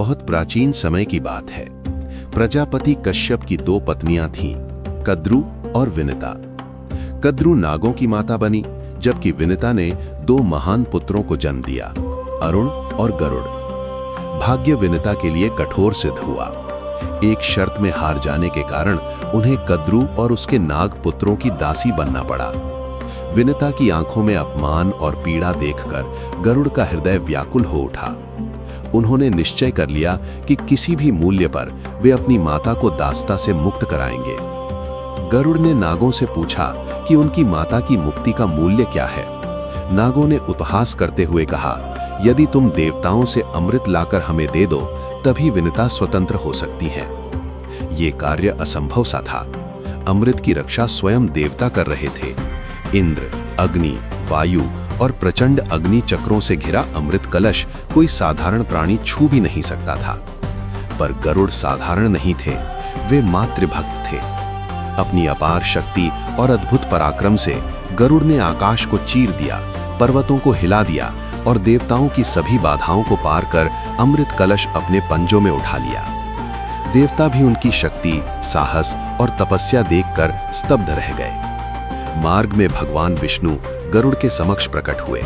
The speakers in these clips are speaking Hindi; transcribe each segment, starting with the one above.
बहुत प्राचीन समय की बात है। प्रजापति कश्यप की दो पत्नियां थीं, कद्रु और विनिता। कद्रु नागों की माता बनी, जबकि विनिता ने दो महान पुत्रों को जन्म दिया, अरुण और गरुड़। भाग्य विनिता के लिए कठोर सिद्ध हुआ। एक शर्त में हार जाने के कारण उन्हें कद्रु और उसके नाग पुत्रों की दासी बनना पड़ा। विनिता की आंखों में अपमान और पीड़ा देखकर गरुड़ का हृदय व्याकुल हो उठा। उन्होंने निश्चय कर लिया कि किसी भी मूल्य पर वे अपनी माता को दासता से मुक्त कराएंगे। गरुड़ ने नागों से पूछा कि उनकी माता की मुक्ति का मूल्य क्या है। नागों ने उपहास करते हुए कहा, यदि तुम देवताओं से अमृत लाकर हमें दे दो, तभी विनिता स्वतंत्र हो सकती है। ये कार्य असंभव सा था। अमृत की रक्षा स्वयं देवता कर रहे थे। इंद्र, अग्नि, वायु और प्रचंड अग्नि चक्रों से घिरा अमृत कलश कोई साधारण प्राणी छू भी नहीं सकता था। पर गरुड़ साधारण नहीं थे, वे मातृभक्त थे। अपनी अपार शक्ति और अद्भुत पराक्रम से गरुड़ ने आकाश को चीर दिया, पर्वतों को हिला दिया और देवताओं की सभी बाधाओं को पार कर अमृत कलश अपने पंजों में उठा लिया। देवता भी उनकी शक्ति, साहस और तपस्या देखकर स्तब्ध रह गए। मार्ग में भगवान विष्णु गरुड़ के समक्ष प्रकट हुए।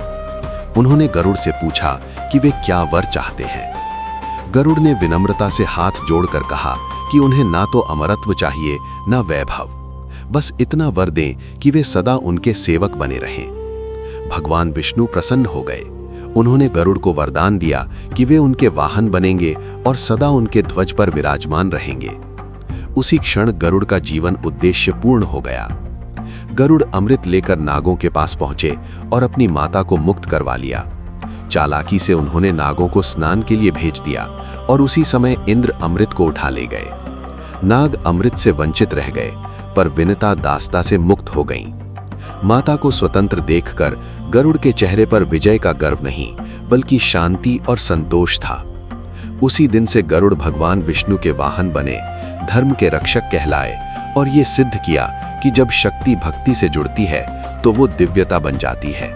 उन्होंने गरुड़ से पूछा कि वे क्या वर चाहते हैं। गरुड़ ने विनम्रता से हाथ जोड़कर कहा कि उन्हें ना तो अमरत्व चाहिए, ना वैभव, बस इतना वर दें कि वे सदा उनके सेवक बने रहें। भगवान विष्णु प्रसन्न हो गए। उन्होंने गरुड़ को वरदान दिया कि वे उनके वाहन बनेंगे और सदा उनके ध्वज पर विराजमान रहेंगे। उसी क्षण गरुड़ का जीवन उद्देश्य पूर्ण हो गया। गरुड़ अमृत लेकर नागों के पास पहुंचे और अपनी माता को मुक्त करवा लिया। चालाकी से उन्होंने नागों को स्नान के लिए भेज दिया और उसी समय इंद्र अमृत को उठा ले गए। नाग अमृत से वंचित रह गए, पर विनिता दासता से मुक्त हो गईं। माता को स्वतंत्र देखकर गरुड़ के चेहरे पर विजय का गर्व नहीं, बल्कि शांति और संतोष था। उसी दिन से गरुड़ भगवान विष्णु के वाहन बने, धर्म के रक्षक कहलाए और ये सिद्ध किया कि जब शक्ति भक्ति से जुड़ती है तो वो दिव्यता बन जाती है।